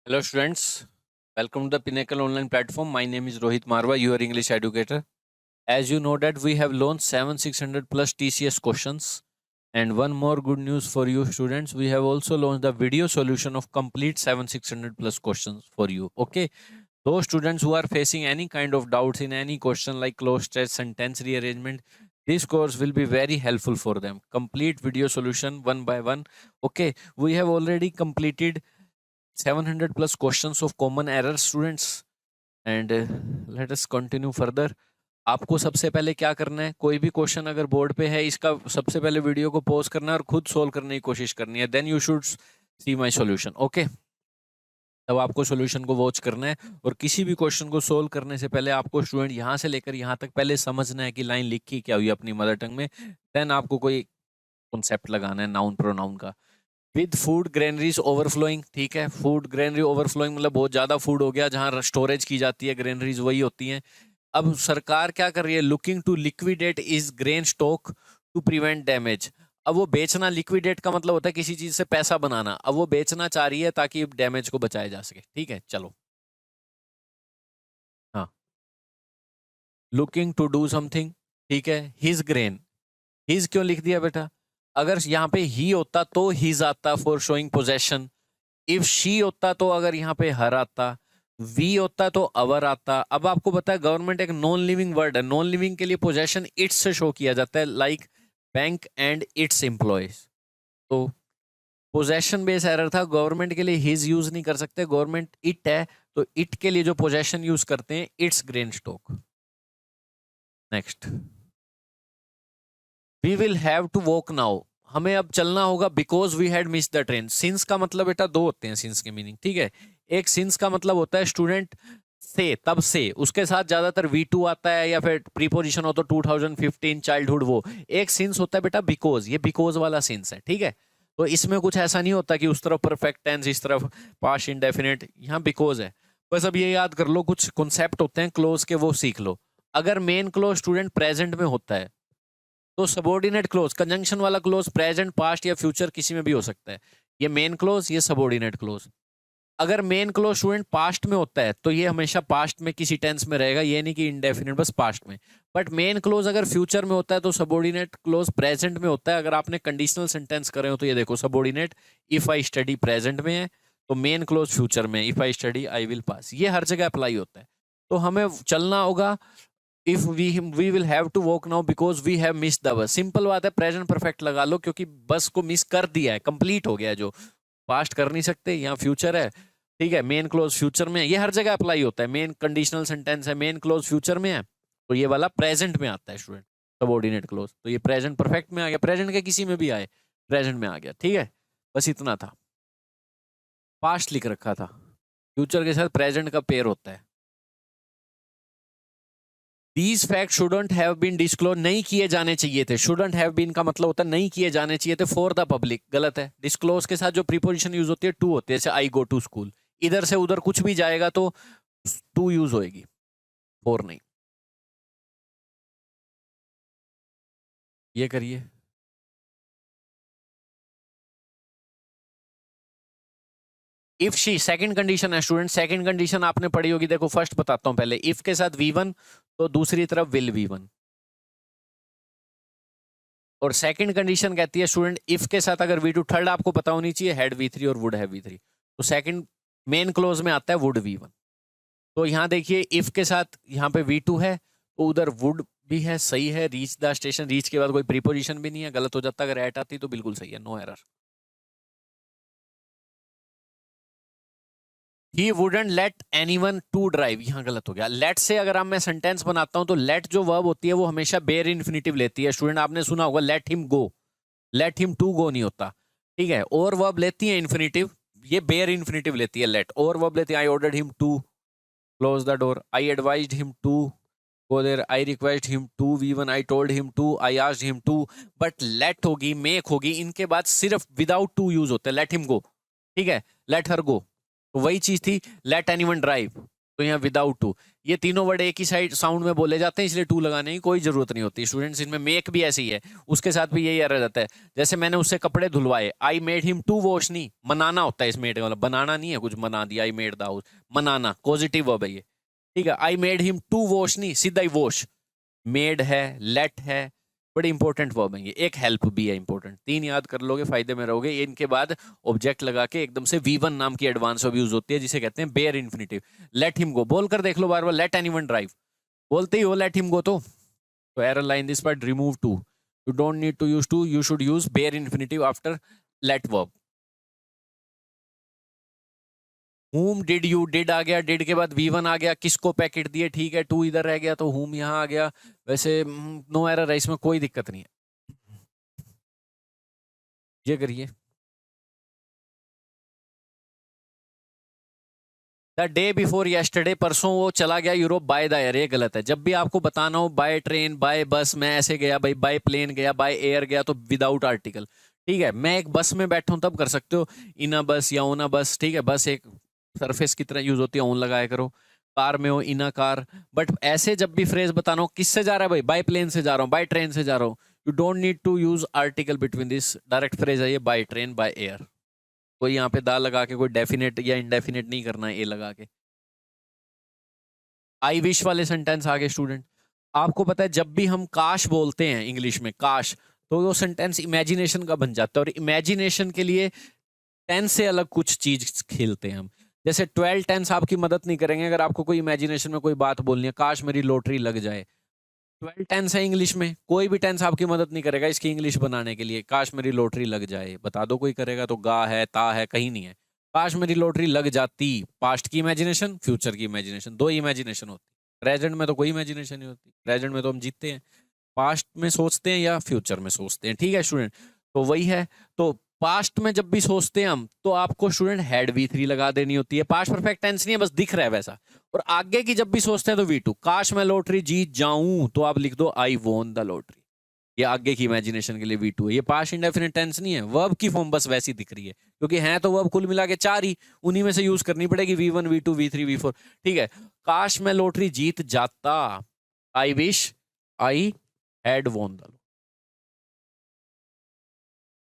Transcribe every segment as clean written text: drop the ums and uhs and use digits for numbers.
Hello students, welcome to the Pinnacle online platform. My name is Rohit Marwa, your English educator. As you know that we have launched 7600 plus TCS questions, and one more good news for you students, we have also launched the video solution of complete 7600 plus questions for you. Okay, those students who are facing any kind of doubts in any question like close stress, sentence rearrangement, this course will be very helpful for them. Complete video solution one by one. Okay, we have already completed 700 plus questions of common error students, and let us continue further. आपको सबसे पहले क्या करना है, कोई भी question अगर board पे है इसका सबसे पहले वीडियो को पॉज करना है और खुद सोल्व करने की कोशिश करनी है. Then you should see my solution. Okay, तब आपको सॉल्यूशन को वॉच करना है और किसी भी क्वेश्चन को सोल्व करने से पहले आपको स्टूडेंट यहाँ से लेकर यहाँ तक पहले समझना है कि लाइन लिखी क्या हुई अपनी मदर टंग में. देन आपको कोई कॉन्सेप्ट लगाना है नाउन प्रोनाउन का. विद फूड ग्रेनरीज ओवरफ्लोइंग, ठीक है, फूड ग्रेनरी ओवरफ्लोइंग मतलब बहुत ज्यादा फूड हो गया, जहां स्टोरेज की जाती है ग्रेनरीज वही होती हैं. अब सरकार क्या कर रही है, looking to liquidate is grain stock to prevent damage. अब वो बेचना, लिक्विडेट का मतलब होता है किसी चीज से पैसा बनाना, अब वो बेचना चाह रही है ताकि डैमेज को बचाया जा सके. ठीक है, चलो. हाँ, लुकिंग टू डू समथिंग, ठीक है. हिज ग्रेन, हिज क्यों लिख दिया बेटा, अगर यहाँ पे ही होता तो हिज आता for showing possession. If she होता तो अगर यहाँ पे हर आता. वी होता तो अवर आता. अब आपको पता है गवर्नमेंट एक नॉन लिविंग वर्ड है, नॉन लिविंग के लिए पोजेशन इट्स से शो किया जाता है, like bank and it's employees. तो पोजेशन बेस एरर था, गवर्नमेंट के लिए हिज यूज नहीं कर सकते, गवर्नमेंट इट है तो इट के लिए जो पोजेशन यूज करते हैं it's grain stock. Next, we will have to walk now, हमें अब चलना होगा because we had miss the train. Since का मतलब बेटा दो होते हैं सिंस के मीनिंग, ठीक है. एक सिंस का मतलब होता है स्टूडेंट से, तब से, उसके साथ ज्यादातर V2 आता है या फिर प्रीपोजिशन हो तो 2015 चाइल्डहुड वो. एक सिंस होता है बेटा बिकॉज, ये बिकॉज वाला सिंस है, ठीक है. तो इसमें कुछ ऐसा नहीं होता कि उस तरफ परफेक्ट टेंस इस तरफ पास्ट इंडेफिनिट, यहाँ बिकॉज है. बस अब ये याद कर लो, कुछ कॉन्सेप्ट होते हैं क्लोज के वो सीख लो. अगर मेन क्लोज स्टूडेंट प्रेजेंट में होता है तो सबॉर्डिनेट क्लोज, कंजंक्शन वाला क्लोज प्रेजेंट पास्ट या फ्यूचर किसी में भी हो सकता है. ये मेन क्लोज, ये सबॉर्डिनेट क्लोज. अगर मेन क्लोज स्टूडेंट पास्ट में होता है तो ये हमेशा पास्ट में किसी टेंस में रहेगा, ये नहीं कि इंडेफिनिट बस पास्ट में. बट मेन क्लोज अगर फ्यूचर में होता है तो सबॉर्डिनेट क्लोज प्रेजेंट में होता है. अगर आपने कंडीशनल सेंटेंस करे हो तो ये देखो, subordinate if I study present में है तो मेन क्लोज फ्यूचर में, if I study I will pass. ये हर जगह अप्लाई होता है. तो हमें चलना होगा, if we will have to walk now because we have miss the bus. Simple बात है, प्रेजेंट परफेक्ट लगा लो क्योंकि बस को मिस कर दिया है, कंप्लीट हो गया है. जो पास्ट कर नहीं सकते, यहाँ फ्यूचर है, ठीक है. मेन क्लोज फ्यूचर में है, ये हर जगह अप्लाई होता है. मेन कंडीशनल सेंटेंस है, मेन क्लोज फ्यूचर में है तो ये वाला प्रेजेंट में आता है स्टूडेंट, सबऑर्डिनेट क्लोज. तो ये प्रेजेंट परफेक्ट में आ गया, प्रेजेंट के किसी में भी आए प्रेजेंट में आ गया, ठीक है. बस इतना था. पास्ट लिख रखा था, फ्यूचर के साथ प्रेजेंट का पेयर होता है. These facts shouldn't have been disclosed, नहीं किए जाने चाहिए थे. shouldn't have been का मतलब होता है नहीं किए जाने चाहिए थे for the public, गलत है. disclose के साथ जो प्रीपोजिशन यूज होती है टू होती है, जैसे I go to school, इधर से उधर कुछ भी जाएगा तो टू यूज होएगी, for नहीं. ये करिए. इफ शी, सेकंड कंडीशन है स्टूडेंट, सेकंड कंडीशन आपने पढ़ी होगी. देखो फर्स्ट बताता हूं पहले, इफ के साथ V1 तो दूसरी तरफ विल V1. और सेकंड कंडीशन कहती है स्टूडेंट, इफ के साथ अगर V2, थर्ड आपको पता होनी चाहिए, हैड V3 और वुड हैव V3. तो सेकंड मेन क्लोज में आता है वुड V1. तो यहाँ देखिए, इफ के साथ यहाँ पे V2 है तो उधर वुड भी है, सही है. रीच द स्टेशन, रीच के बाद कोई प्रीपोजिशन भी नहीं है, गलत हो जाता. अगर एट आती तो बिल्कुल सही है, no error. He wouldn't let anyone to drive, यहाँ गलत हो गया. लेट से अगर मैं सेंटेंस बनाता हूं तो लेट जो वर्ब होती है वो हमेशा बेयर इन्फिनिटिव लेती है. स्टूडेंट आपने सुना होगा let him go, let him to go नहीं होता, ठीक है. और वर्ब लेती है इन्फिनिटिव, ये बेयर इन्फिनिटिव लेती है लेट. और वर्ब लेती है I ordered him to close the door, I advised him to go there, I request him to V1, I told him to, I asked him to. But let होगी, make होगी, इनके बाद सिर्फ without to use होते हैं. Late him गो, ठीक है, let her गो, तो वही चीज थी लेट एनीवन ड्राइव. तो यहाँ विदाउट टू, ये तीनों वर्ड एक ही साइड साउंड में बोले जाते हैं, इसलिए टू लगाने की कोई जरूरत नहीं होती स्टूडेंट्स। इनमें मेक भी ऐसी है, उसके साथ भी यही एरर जाता है। जैसे मैंने उससे कपड़े धुलवाए, I made him to wash, नहीं मनाना होता है इस मेड का मतलब, बनाना नहीं है, कुछ मना दिया, आई मेड द हाउस, मनाना पॉजिटिव वर्ब है ये, ठीक है। I made him to wash नहीं, सीधा ही वॉश, मेड है, लेट है, बड़ी इंपॉर्टेंट वर्ब है ये। एक हेल्प भी है इंपॉर्टेंट, तीन याद कर लोगे फायदे में रहोगे। इनके बाद ऑब्जेक्ट लगा के एकदम से वी वन नाम की एडवांस वर्ब यूज होती है, जिसे कहते हैं bare infinitive. Let him go बोल कर देख लो बार बार, लेट एनीवन ड्राइव, बोलते ही हो लेट हिम गो, तो error line this part, remove to, you don't need to use to, you should use bare infinitive after let verb. whom did you, did आ गया, did के बाद V1 आ गया, किसको पैकेट दिए, ठीक है, टू इधर रह गया तो whom यहाँ आ गया। वैसे नो एरर है, इसमें कोई दिक्कत नहीं है, ये करिए। द डे बिफोर यस्टरडे, परसों वो चला गया यूरोप बाय द एयर, ये गलत है। जब भी आपको बताना हो बाय ट्रेन, बाय बस, मैं ऐसे गया भाई, बाय प्लेन गया, बाय एयर गया, तो विदाउट आर्टिकल, ठीक है। मैं एक बस में बैठा हूं तब कर सकते हो, इन अ बस या ओन अ बस, ठीक है। बस एक सरफेस की तरह यूज होती है, ओन लगाया करो। कार में हो, इन अ कार। बट ऐसे जब भी फ्रेज बताना हो, किससे जा रहा है भाई, बाय प्लेन से जा रहा हूँ, बाय ट्रेन से जा रहा हूँ, you don't need to use article between this, direct phrase है ये, बाय ट्रेन, बाय एयर। कोई यहाँ पे दा लगा के कोई डेफिनेट या इनडेफिनेट नहीं करना है, ए लगा के। आई विश वाले सेंटेंस आगे स्टूडेंट, आपको पता है जब भी हम काश बोलते हैं इंग्लिश में, काश, तो वो सेंटेंस इमेजिनेशन का बन जाता है, और इमेजिनेशन के लिए टेंस से अलग कुछ चीज खेलते हैं हम। जैसे 12 टेंस आपकी मदद नहीं करेंगे अगर आपको कोई इमेजिनेशन में कोई बात बोलनी है, काश मेरी लॉटरी लग जाए, 12 टेंस है इंग्लिश में, कोई भी टेंस आपकी मदद नहीं करेगा इसकी इंग्लिश बनाने के लिए। काश मेरी लॉटरी लग जाए, बता दो कोई करेगा तो, गा है, ता है, कहीं नहीं है। काश मेरी लॉटरी लग जाती, पास्ट की इमेजिनेशन, फ्यूचर की इमेजिनेशन, दो ही इमेजिनेशन होती। प्रेजेंट में तो कोई इमेजिनेशन नहीं होती, प्रेजेंट में तो हम जीतते हैं, पास्ट में सोचते हैं या फ्यूचर में सोचते हैं, ठीक है स्टूडेंट। तो वही है, तो पास्ट में जब भी सोचते हैं हम, तो आपको स्टूडेंट हेड V3 लगा देनी होती है, पास्ट परफेक्ट टेंस नहीं है, बस दिख रहा है वैसा। और आगे की जब भी सोचते हैं तो V2, काश मैं लॉटरी जीत जाऊं, तो आप लिख दो आई वोन द लॉटरी, ये आगे की इमेजिनेशन के लिए V2 है। ये पास्ट इंडेफिनिट टेंस नहीं है, वर्ब की फॉर्म बस वैसी दिख रही है, क्योंकि हैं तो वर्ब कुल मिला के 4 ही, उन्हीं में से यूज करनी पड़ेगी, V1 V2 V3 V4, ठीक है। काश मैं लॉटरी जीत जाता, I wish I had won the lottery.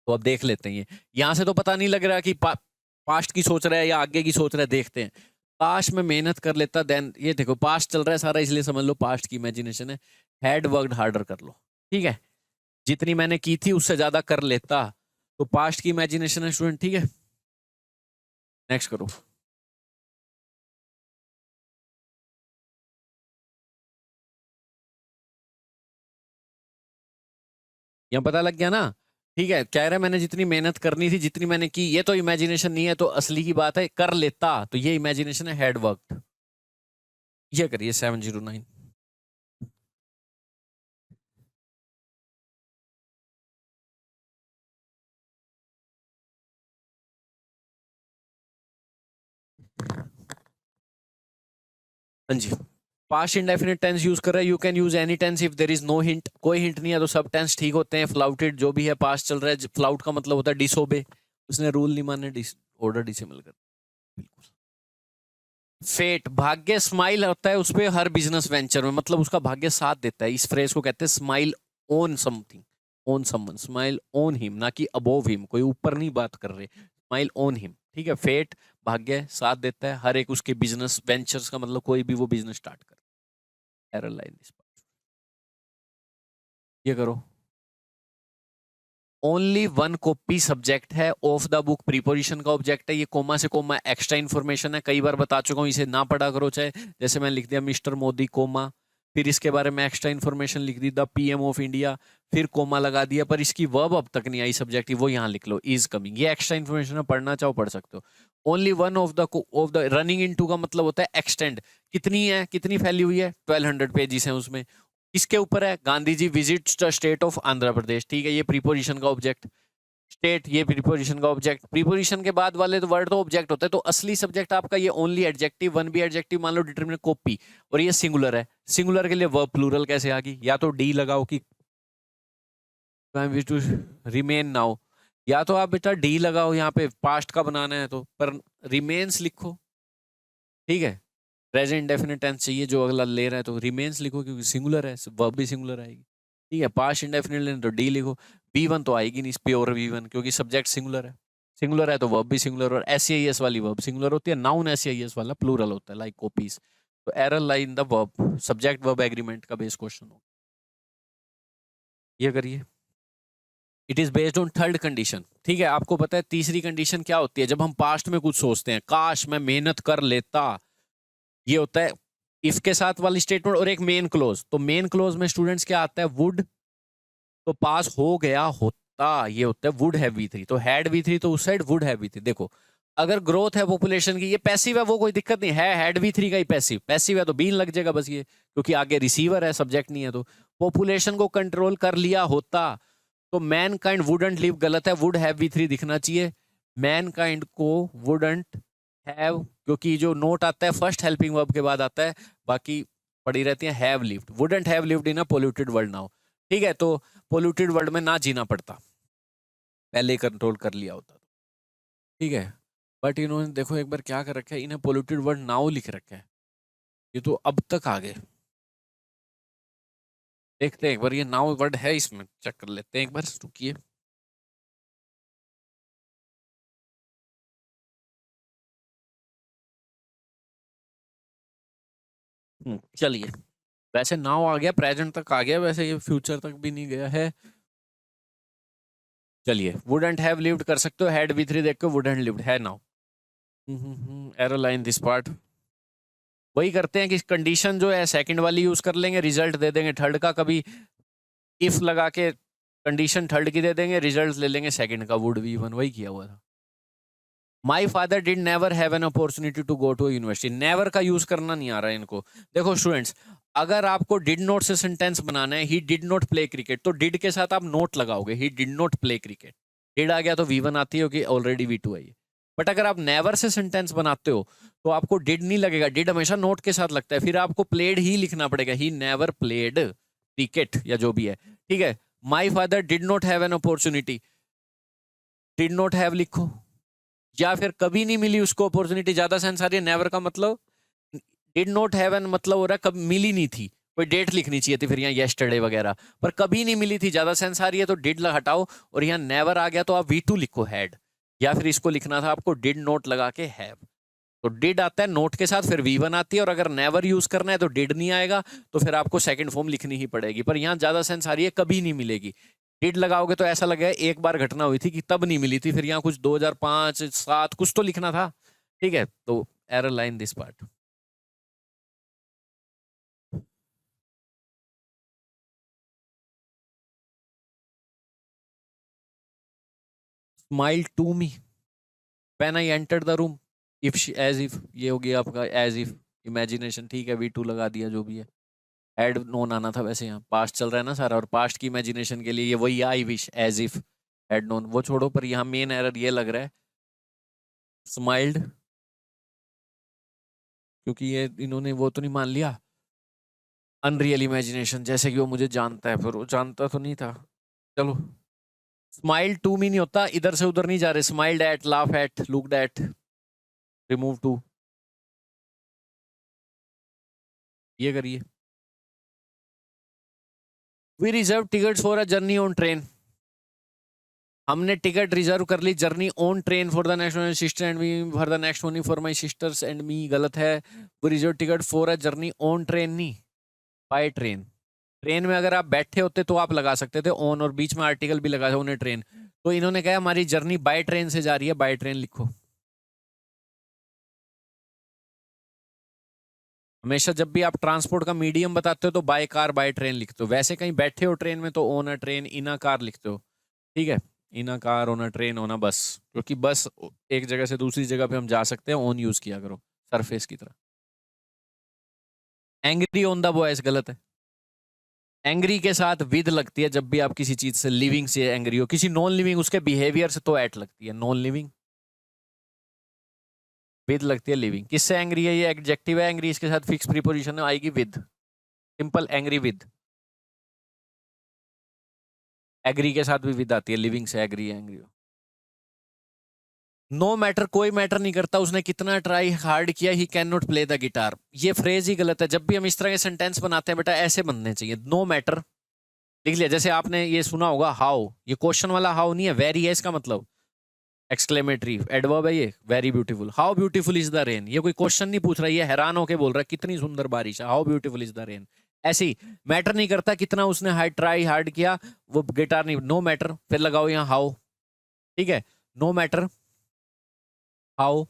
तो अब देख लेते हैं, ये यहां से तो पता नहीं लग रहा कि पास्ट की सोच रहा है या आगे की सोच रहा है, देखते हैं। काश में मेहनत कर लेता, देन ये देखो पास्ट चल रहा है सारा, इसलिए समझ लो पास्ट की इमेजिनेशन है। हैड वर्कड हार्डर कर लो, ठीक है, जितनी मैंने की थी उससे ज्यादा कर लेता, तो पास्ट की इमेजिनेशन है स्टूडेंट, ठीक है। नेक्स्ट करो। यहाँ पता लग गया ना, ठीक है। कह रहे मैंने जितनी मेहनत करनी थी, जितनी मैंने की, ये तो इमेजिनेशन नहीं है, तो असली की बात है कर लेता, तो ये इमेजिनेशन है, हैड वर्कड। ये करिए 709। हाँ जी, पास्ट इंडेफिनिट टेंस यूज कर रहा है, you can use any tense if there is no hint, कोई हिंट नहीं है तो सब टेंस ठीक होते हैं। फ्लाउटेड जो भी है, पास्ट चल रहा है, फ्लाउट का मतलब होता है डिसोबे, उसने रूल नहीं माने, ऑर्डर डिसेबल कर, बिल्कुल। फेट, भाग्य, स्माइल होता है उस पे हर बिजनेस वेंचर में, मतलब उसका भाग्य साथ देता है, इस फ्रेज को कहते हैं smile on something, on someone, smile on him, ना कि अबोव हिम, कोई ऊपर नहीं बात कर रहे, स्माइल ऑन हिम, ठीक है। फेट भाग्य साथ देता है हर एक उसके बिजनेस वेंचर्स का, मतलब कोई भी वो बिजनेस स्टार्ट कर। एरर लाइन इस पर, ये करो। ओनली वन कॉपी सब्जेक्ट है, ऑफ द बुक प्रीपोजिशन का ऑब्जेक्ट है, ये कोमा से कोमा एक्स्ट्रा इन्फॉर्मेशन है, कई बार बता चुका हूं, इसे ना पढ़ा करो चाहे। जैसे मैंने लिख दिया मिस्टर मोदी कोमा, फिर इसके बारे में एक्स्ट्रा इन्फॉर्मेशन लिख दी, द PM ऑफ इंडिया, फिर कोमा लगा दिया, पर इसकी वर्ब अब तक नहीं आई सब्जेक्ट की, वो यहाँ लिख लो, इज कमिंग, ये एक्स्ट्रा इन्फॉर्मेशन है, पढ़ना चाहो पढ़ सकते हो। Only one of the running into का मतलब होता है एक्सटेंड, कितनी है, कितनी फैली हुई है, 1200 पेजेस हैं उसमें। इसके ऊपर है Gandhi ji visits the state of Andhra Pradesh, ठीक है, ये प्रीपोजिशन का ऑब्जेक्ट, स्टेट ये प्रीपोजिशन का ऑब्जेक्ट, प्रीपोजिशन के बाद वाले तो वर्ड तो ऑब्जेक्ट होता है, तो असली सब्जेक्ट आपका ये ओनली एडजेक्टिव, वन भी एडजेक्टिव मान लो, डिटरमिनेंट कॉपी, और ये सिंगुलर है, सिंगुलर के लिए वर्ब प्लूरल कैसे आ गई, या तो डी लगाओ कि टू रिमेन नाउ, या तो आप बेटा डी लगाओ यहाँ पे पास्ट का बनाना है तो, पर रिमेन्स लिखो, ठीक है, प्रेजेंट इंडेफिनिट टेंस चाहिए जो अगला ले रहा है तो रिमेन्स लिखो क्योंकि सिंगुलर है, वर्ब भी सिंगुलर आएगी। ठीक है, पास्ट इंडेफिनिट लेना तो डी लिखो। वी1 तो आएगी नहीं, प्योर वी1 क्योंकि सब्जेक्ट सिंगुलर है। सिंगुलर है तो वर्ब भी सिंगुलर, और एसईएस वाली वर्ब सिंगुलर होती है, नाउन एसईएस वाला प्लूरल होता है, लाइक कॉपीज। तो error lie in the verb, subject verb agreement का बेस क्वेश्चन हो। ये करिए। It is based on third condition. ठीक है, आपको पता है तीसरी कंडीशन क्या होती है? जब हम पास्ट में कुछ सोचते हैं, काश मैं मेहनत कर लेता, ये होता है इफ के साथ वाली स्टेटमेंट और एक मेन क्लोज। तो मेन क्लोज में स्टूडेंट्स क्या आता है? वुड। तो पास हो गया होता, ये होता है वुड हैव वी थ्री। तो हैड वी थ्री तो उस side would have we three. देखो अगर ग्रोथ है पॉपुलेशन की, ये पैसिव है, वो कोई दिक्कत नहीं है, हैड वी थ्री का ही पैसिव। पैसिव है तो बीन लग जाएगा बस, ये क्योंकि आगे रिसीवर है, सब्जेक्ट नहीं है। तो पॉपुलेशन को कंट्रोल कर लिया होता तो मैन काइंड वुडंट लिव गलत है, वुड हैव वी थ्री दिखना चाहिए। मैन काइंड को वुडंट हैव, क्योंकि जो नोट आता है फर्स्ट हेल्पिंग वर्ब के बाद आता है, बाकी पड़ी रहती है have lived. Wouldn't have lived in a polluted world now. ठीक है, तो पोल्यूटेड वर्ल्ड में ना जीना पड़ता, पहले ही कंट्रोल कर लिया होता। ठीक है, बट इन्होंने देखो एक बार क्या कर रखा है, इन्हें पोल्यूटेड वर्ल्ड नाउ लिख रखा है, ये तो अब तक आ गए। देखते हैं एक बार, ये नाउ वर्ड है इसमें, चेक कर लेते हैं एक बार, रुकिए। चलिए, वैसे नाउ आ गया, प्रेजेंट तक आ गया, वैसे ये फ्यूचर तक भी नहीं गया है। चलिए, वुडंट हैव लिव्ड कर सकते हो, हैड वी थ्री देख के वुडंट लिव्ड है now. Arrow line this part. वही करते हैं कि कंडीशन जो है सेकंड वाली यूज कर लेंगे, रिजल्ट दे देंगे थर्ड का। कभी इफ लगा के कंडीशन थर्ड की दे देंगे, रिजल्ट ले लेंगे सेकंड का, वुड वी वन, वही किया हुआ था। My father did never have an opportunity to go to university. Never का यूज करना नहीं आ रहा है इनको। देखो स्टूडेंट्स, अगर आपको डिड नॉट से सेंटेंस बनाना है, he did not play cricket, तो डिड के साथ आप नोट लगाओगे, he did not play cricket. Did आ गया तो वी1 आती है कि ऑलरेडी वी2 आई है। बट अगर आप नेवर से सेंटेंस बनाते हो तो आपको डिड नहीं लगेगा, डिड हमेशा नोट के साथ लगता है, फिर आपको प्लेड ही लिखना पड़ेगा, ही नेवर प्लेड क्रिकेट या जो भी है। ठीक है, माई father did not have an opportunity, did not have लिखो, या फिर कभी नहीं मिली उसको अपॉर्चुनिटी, ज्यादा सेंस आ रही है। नेवर का मतलब डिड नॉट हैव एन मतलब हो रहा है कभी मिली नहीं थी, कोई डेट लिखनी चाहिए थी फिर यहाँ येस्टरडे वगैरह, पर कभी नहीं मिली थी, ज्यादा सेंस आ रही है तो डिड हटाओ, और यहाँ नेवर आ गया तो आप वी2 लिखो हैड, या फिर इसको लिखना था आपको डिड नोट लगा के हैव। तो डिड आता है नोट के साथ, फिर वी1 आती है, और अगर नेवर यूज करना है तो डिड नहीं आएगा, तो फिर आपको सेकंड फॉर्म लिखनी ही पड़ेगी। पर यहाँ ज्यादा सेंस आ रही है कभी नहीं मिलेगी। डिड लगाओगे तो ऐसा लगेगा एक बार घटना हुई थी कि तब नहीं मिली थी, फिर यहाँ कुछ 2005 7 कुछ तो लिखना था। ठीक है, तो error line this part. Smile to me when I entered the room. If as if, ये हो गया आपका एज इफ, इमेजिनेशन। ठीक है, वी2 लगा दिया जो भी है। एड नोन आना था वैसे, यहाँ पास्ट चल रहा है ना सारा, और पास्ट की इमेजिनेशन के लिए ये वही I wish as if had known, वो छोड़ो। पर यहाँ मेन एरर ये लग रहा है स्माइल्ड, क्योंकि ये इन्होंने वो तो नहीं मान लिया अनरियल इमेजिनेशन, जैसे कि वो मुझे जानता है, पर वो जानता तो नहीं था। चलो, स्माइल टू मी नहीं होता, इधर से उधर नहीं जा रहे, smiled at, laugh at, looked at, remove to, ये करिए। We reserve tickets for a journey on train. हमने टिकट रिजर्व कर ली journey on train for the next sister and me, for the next only for my sisters and me, गलत है। We reserve ticket for a journey on train, नहीं by train. Train में अगर आप बैठे होते तो आप लगा सकते थे ऑन, और बीच में आर्टिकल भी लगा ऑन ट्रेन। तो इन्होंने कहा हमारी जर्नी बाय ट्रेन से जा रही है, बाय ट्रेन लिखो। हमेशा जब भी आप ट्रांसपोर्ट का मीडियम बताते हो तो बाय कार बाय ट्रेन लिखते हो, वैसे कहीं बैठे हो ट्रेन में तो on a train in a car लिखते हो। ठीक है, in a car, on a train, on a bus, क्योंकि बस एक जगह से दूसरी जगह पे हम जा सकते हैं, ऑन यूज किया करो सरफेस की तरह। एंग्री ऑन द बॉयज गलत है। एंग्री के साथ विद लगती है जब भी आप किसी चीज से, लिविंग से एंग्री हो, किसी नॉन लिविंग उसके बिहेवियर से तो एट लगती है, नॉन लिविंग विद लगती है, लिविंग किससे एंग्री है, ये एडजेक्टिव है एंग्री, इसके साथ फिक्स प्रीपोजिशन आएगी with, simple angry with. Agree के साथ भी विद आती है, लिविंग से एग्री एंग्री हो। नो मैटर, कोई मैटर नहीं करता उसने कितना ट्राई हार्ड किया, he can not play the guitar. ये फ्रेज ही गलत है। जब भी हम इस तरह के सेंटेंस बनाते हैं बेटा ऐसे बनने चाहिए। नो मैटर लिख लिया। जैसे आपने ये सुना होगा हाउ, ये क्वेश्चन वाला हाउ नहीं है, वेरी है इसका मतलब, एक्सक्लेमेटरी एडवर्ब है ये, very beautiful. How beautiful is the rain, ये कोई क्वेश्चन नहीं पूछ रहा, ये हैरान होके बोल रहा है कितनी सुंदर बारिश है, how beautiful is the rain. ऐसे ही मैटर नहीं करता कितना उसने ट्राई हार्ड किया, वो गिटार नहीं, नो मैटर। फिर लगाओ यहाँ हाउ, ठीक है, नो मैटर हाउ,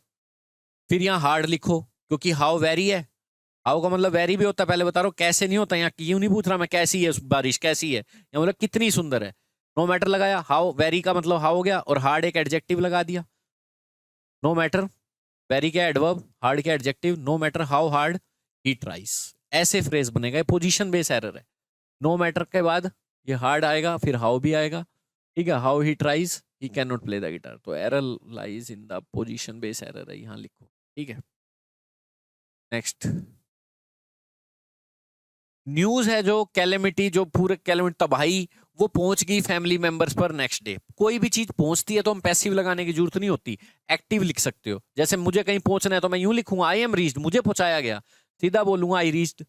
फिर यहाँ हार्ड लिखो क्योंकि हाउ वेरी है। हाउ का मतलब वेरी भी होता है, पहले बता रहा हूँ कैसे नहीं होता। यहाँ क्यों नहीं पूछ रहा मैं कैसी है बारिश, कैसी है, यहाँ मतलब कितनी सुंदर है। नो मैटर लगाया, हाउ वेरी का मतलब हाउ हो गया, और हार्ड एक एडजेक्टिव लगा दिया। नो मैटर, वेरी क्या एडवर्ब, हार्ड क्या adjective, no matter how hard he tries. ऐसे फ्रेज बनेगा, पोजीशन बेस एरर है। नो मैटर के बाद ये हार्ड आएगा, फिर हाउ भी आएगा, ठीक है, how he tries he can not play the guitar. तो error lies in the position base error है, यहाँ लिखो, ठीक है। नेक्स्ट न्यूज है जो कैलेमिटी, जो पूरे कैलेमिटी तबाही, वो पहुंच गई फैमिली मेंबर्स पर नेक्स्ट डे। कोई भी चीज पहुंचती है तो हम पैसिव लगाने की जरूरत नहीं होती, एक्टिव लिख सकते हो। जैसे मुझे कहीं पहुंचना है तो मैं यूं लिखूंगा आई एम रीच्ड, मुझे पहुंचाया गया, सीधा बोलूंगा आई रीच्ड,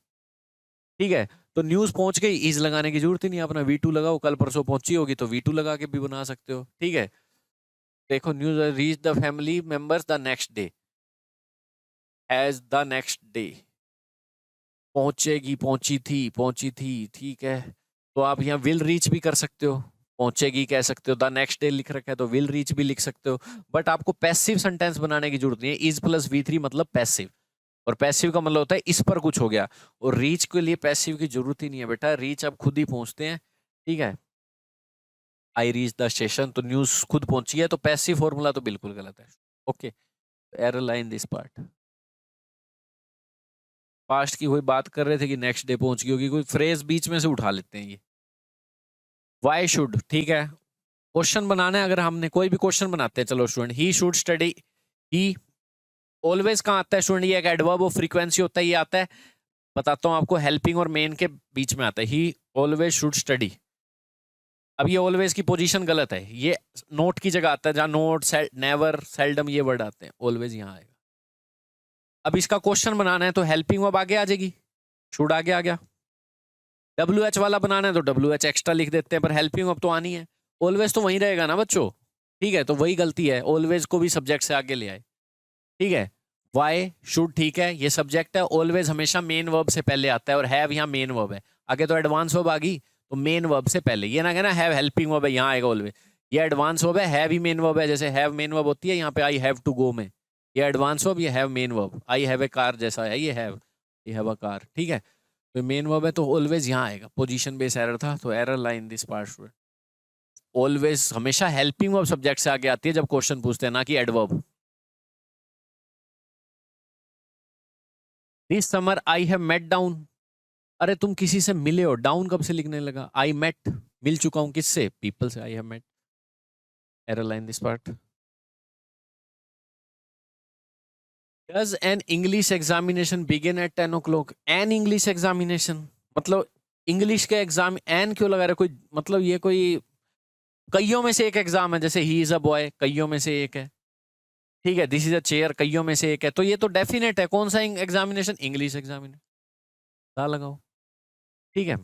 ठीक है। तो न्यूज पहुंच गई, इज लगाने की जरूरत ही नहीं, अपना वी टू लगाओ, कल परसों पहुंची होगी तो वी टू लगा के भी बना सकते हो, ठीक है। देखो news reach the family members the next day, as the next day, पहुंचेगी, पहुंची थी, ठीक है। तो आप यहाँ विल रीच भी कर सकते हो, पहुंचेगी कह सकते हो, द नेक्स्ट डे लिख रखा है तो विल रीच भी लिख सकते हो। बट आपको पैसिव सेंटेंस बनाने की जरूरत नहीं है। इज प्लस V3 मतलब पैसिव, और पैसिव का मतलब होता है इस पर कुछ हो गया, और रीच के लिए पैसिव की जरूरत ही नहीं है बेटा, रीच आप खुद ही पहुंचते हैं, ठीक है। आई रीच द स्टेशन, तो न्यूज खुद पहुंची है, तो पैसिव फॉर्मूला तो बिल्कुल गलत है। Okay, error line this part. Past की कोई बात कर रहे थे कि नेक्स्ट डे पहुंच गई होगी, कोई फ्रेज बीच में से उठा लेते हैं ये। वाई शुड, ठीक है, क्वेश्चन बनाना है। अगर हमने कोई भी क्वेश्चन बनाते हैं, चलो student, he should study, he always कहाँ आता है स्टूडेंट, ये एक एडवर्ब ऑफ फ्रीक्वेंसी होता है, ये आता है, बताता हूँ आपको, हेल्पिंग और मेन के बीच में आता है। ही ऑलवेज शुड स्टडी। अब ये ऑलवेज की पोजीशन गलत है, ये नोट की जगह आता है, जहां नोट, नेवर, सेल्डम ये वर्ड आते हैं, ऑलवेज यहाँ आएगा। अब इसका क्वेश्चन बनाना है तो हेल्पिंग वर्ब आगे आ जाएगी, शुड आगे आ गया। WH वाला बनाना है तो WH एक्स्ट्रा लिख देते हैं, पर हेल्पिंग वर्ब तो आनी है। ऑलवेज तो वहीं रहेगा ना बच्चों, ठीक है, तो वही गलती है, ऑलवेज को भी सब्जेक्ट से आगे ले आए, ठीक है। वाई शुड, ठीक है, ये सब्जेक्ट है, ऑलवेज हमेशा मेन वर्ब से पहले आता है, और हैव यहाँ मेन वर्ब है, आगे तो एडवांस वर्ब आ गई, तो मेन वर्ब से पहले, ये ना कहना हैव हेल्पिंग वर्ब है यहाँ आएगा ऑलवेज, ये एडवांस वर्ब है, हैव ही मेन वर्ब है, जैसे हैव मेन वर्ब होती है यहाँ पे आई हैव टू गो में, ये एडवांस वर्ब, ये have main verb, I have a car जैसा है, ये हैव अ कार, ठीक है। तो मेन वर्ब है तो ऑलवेज यहाँ आएगा, पोजीशन बेस एरर था, तो error line this part. Always हमेशा हेल्पिंग वर्ब सब्जेक्ट से आगे आती है जब क्वेश्चन पूछते हैं, ना कि adverb. This summer I have met down, अरे तुम किसी से मिले हो, डाउन कब से लिखने लगा, आई मेट, मिल चुका हूं किससे, पीपल से, I have met, error line this part. Does an English examination begin at 10 o'clock, an English examination मतलब इंग्लिश के एग्जाम, एन क्यों लगा रहे, कोई मतलब ये कोई कईयों में से एक एग्जाम है, जैसे ही इज अ बॉय कईयों में से एक है, ठीक है, दिस इज अ चेयर कईयों में से एक है, तो ये तो डेफिनेट है, कौन सा एग्जामिनेशन, इंग्लिश एग्जामिनेशन, लगाओ, ठीक है।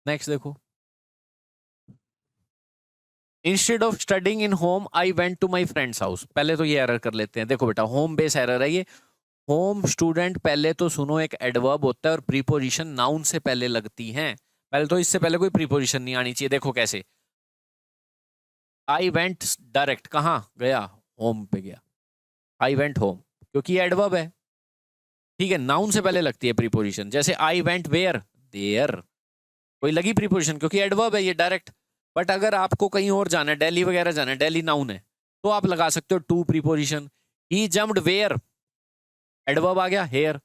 नेक्स्ट देखो, instead of studying in home I went to my friend's house. पहले तो ये एरर कर लेते हैं, देखो बेटा होम बेस एरर है ये। होम स्टूडेंट, पहले तो सुनो, एक एडवर्ब होता है और प्रीपोजिशन नाउन से पहले लगती हैं, पहले तो इससे पहले कोई प्रीपोजिशन नहीं आनी चाहिए। देखो कैसे, आई वेंट डायरेक्ट कहाँ गया, होम पे गया, आई वेंट होम, क्योंकि ये एडवर्ब है, ठीक है, नाउन से पहले लगती है प्रीपोजिशन। जैसे आई वेंट वेयर, देयर, कोई लगी प्रीपोजिशन क्योंकि एडवर्ब है ये डायरेक्ट। बट अगर आपको कहीं और जाना है, दिल्ली वगैरह जाना है, दिल्ली नाउन है, तो आप लगा सकते हो to preposition. He jumped where, adverb आ गया हेयर।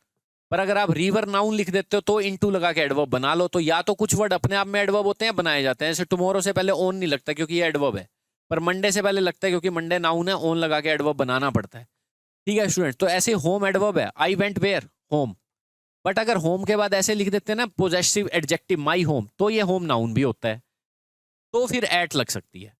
पर अगर आप रिवर नाउन लिख देते हो तो इनटू लगा के एडवर्ब बना लो। तो या तो कुछ वर्ड अपने आप में एडवर्ब होते हैं, बनाए जाते हैं, जैसे टुमारो से पहले ओन नहीं लगता क्योंकि ये एडवर्ब है, पर मंडे से पहले लगता है क्योंकि मंडे नाउन है, ओन लगा के एडवर्ब बनाना पड़ता है, ठीक है स्टूडेंट। तो ऐसे होम एडवर्ब है, I went where home. But अगर होम के बाद ऐसे लिख देते हैं ना पोजेसिव एडजेक्टिव माई होम, तो ये होम नाउन भी होता है, तो फिर एट लग सकती है।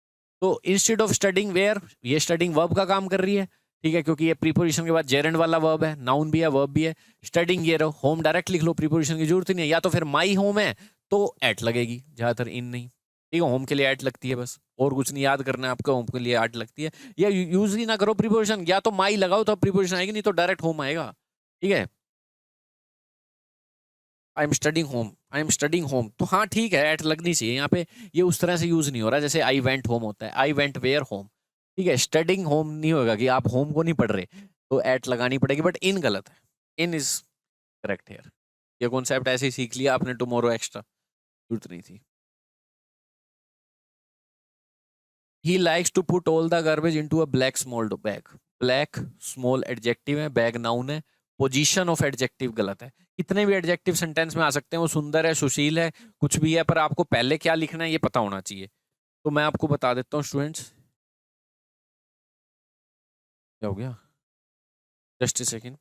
तो इंस्टेड ऑफ स्टडिंग वेयर, ये स्टडिंग वर्ब का काम कर रही है, ठीक है, क्योंकि ये प्रीपोजिशन के बाद जेरेंड वाला वर्ब है, नाउन भी है वर्ब भी है। स्टडिंग ये रहो, होम डायरेक्ट लिख लो, प्रीपोजिशन की जरूरत ही नहीं है। या तो फिर माई होम है तो एट लगेगी, ज्यादातर इन नहीं, ठीक है, होम के लिए एट लगती है बस, और कुछ नहीं याद करना है आपको, होम के लिए एट लगती है। या यूज ही ना करो प्रीपोजिशन, या तो माई लगाओ तो प्रीपोजिशन आएगी, नहीं तो डायरेक्ट होम आएगा, ठीक है। I am studying home, I am studying home, तो हाँ ठीक है, एट लगनी चाहिए यहाँ पे। ये उस तरह से यूज नहीं हो रहा जैसे आई वेंट होम होता है, आई वेंट वेयर होम, ठीक है। स्टडिंग होम नहीं होगा कि आप होम को नहीं पढ़ रहे, तो एट लगानी पड़ेगी, बट इन गलत है, इन इज करेक्ट हेयर। ये कॉन्सेप्ट ऐसे ही सीख लिया आपने टुमारो एक्स्ट्रा, जरूरत नहीं थी। He likes to put all the garbage into a black small bag. Black small adjective है, बैग नाउन है, पोजीशन ऑफ एडजेक्टिव गलत है। कितने भी एडजेक्टिव सेंटेंस में आ सकते हैं, वो सुंदर है, सुशील है, कुछ भी है, पर आपको पहले क्या लिखना है ये पता होना चाहिए। तो मैं आपको बता देता हूँ स्टूडेंट्स, क्या हो गया, जस्ट ए सेकेंड।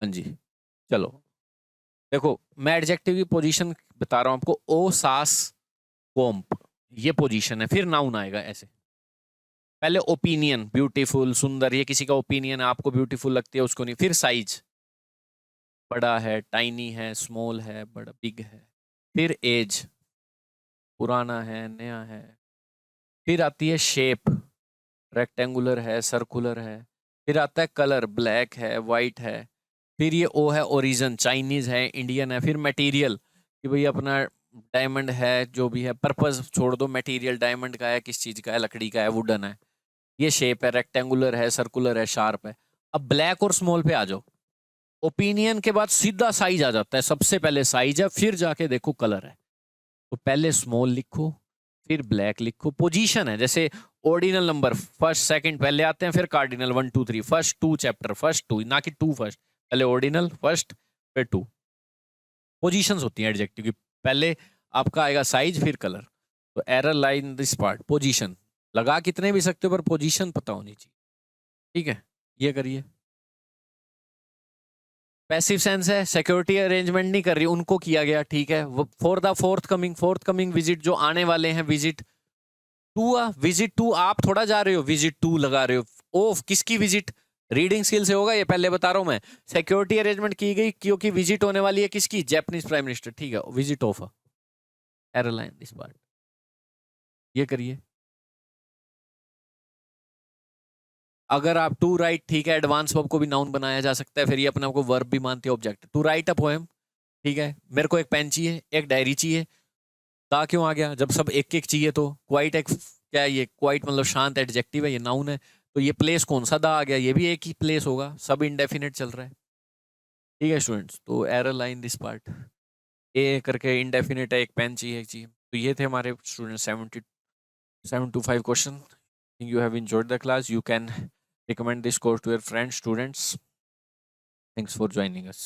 हाँ जी, चलो देखो, मैं एडजेक्टिव की पोजीशन बता रहा हूँ आपको, ओ सास कोम्प, ये पोजीशन है, फिर नाउन आएगा ऐसे। पहले ओपिनियन, ब्यूटीफुल, सुंदर, ये किसी का ओपिनियन है, आपको ब्यूटीफुल लगती है, उसको नहीं। फिर साइज, बड़ा है, टाइनी है, स्मॉल है, बड़ा बिग है। फिर एज, पुराना है, नया है। फिर आती है शेप, रेक्टेंगुलर है, सर्कुलर है। फिर आता है कलर, ब्लैक है, वाइट है। फिर ये ओ है, ओरिजिन, चाइनीज है, इंडियन है। फिर मटेरियल, कि भाई अपना डायमंड है, जो भी है। पर्पस छोड़ दो, मटेरियल डायमंड का है, किस चीज का है, लकड़ी का है, वुडन है। ये शेप है, रेक्टेंगुलर है, सर्कुलर है, शार्प है। अब ब्लैक और स्मॉल पे आ जाओ। ओपिनियन के बाद सीधा साइज आ जाता है, सबसे पहले साइज है, फिर जाके देखो कलर है। तो पहले स्मॉल लिखो, फिर ब्लैक लिखो। पोजीशन है, जैसे ऑर्डिनल नंबर फर्स्ट सेकंड पहले आते हैं, फिर कार्डिनल 1 2 3, फर्स्ट 2 चैप्टर, फर्स्ट 2, ना कि 2 फर्स्ट, पहले ऑर्डिनल फर्स्ट फिर 2। पोजीशंस होती हैं एडजेक्टिव की, पहले आपका आएगा साइज फिर कलर। तो error line this part, position लगा कितने भी सकते हो, पर पोजीशन पता होनी चाहिए, ठीक है। ये करिए। पैसिव सेंस है, सिक्योरिटी अरेंजमेंट नहीं कर रही, उनको किया गया, ठीक है। For the fourth coming visit, जो आने वाले हैं, विजिट टू, विजिट टू, आप थोड़ा जा रहे हो, विजिट टू लगा रहे हो। ओफ, किसकी विजिट, रीडिंग स्किल से होगा ये, पहले बता रहा हूं मैं। सिक्योरिटी अरेंजमेंट की गई क्योंकि विजिट होने वाली है, किसकी, जापानीज प्राइम मिनिस्टर, ठीक है। विजिट ऑफ, एयरलाइन, इस पार्ट, ये करिए। अगर आप टू राइट, ठीक है, एडवांस वर्ब को भी नाउन बनाया जा सकता है, फिर ये अपने आप को वर्ब भी मानते हैं, object. To write a poem, ठीक है, मेरे को एक पेन चाहिए, एक डायरी चाहिए। ता क्यों आ गया, जब सब एक एक चाहिए तो। क्वाइट एक, क्या है ये, क्वाइट मतलब शांत, एडजेक्टिव है, ये नाउन है। तो ये प्लेस कौन सा दा आ गया, ये भी एक ही प्लेस होगा, सब इंडेफिनेट चल रहा है, ठीक है स्टूडेंट्स। तो एरर लाइन दिस पार्ट, ए करके इंडेफिनेट है, एक पेन चाहिए, एक चाहिए। तो ये थे हमारे student 7 to 5 question. You have enjoyed the class, you can recommend this course to your friends, students. Thanks for joining us.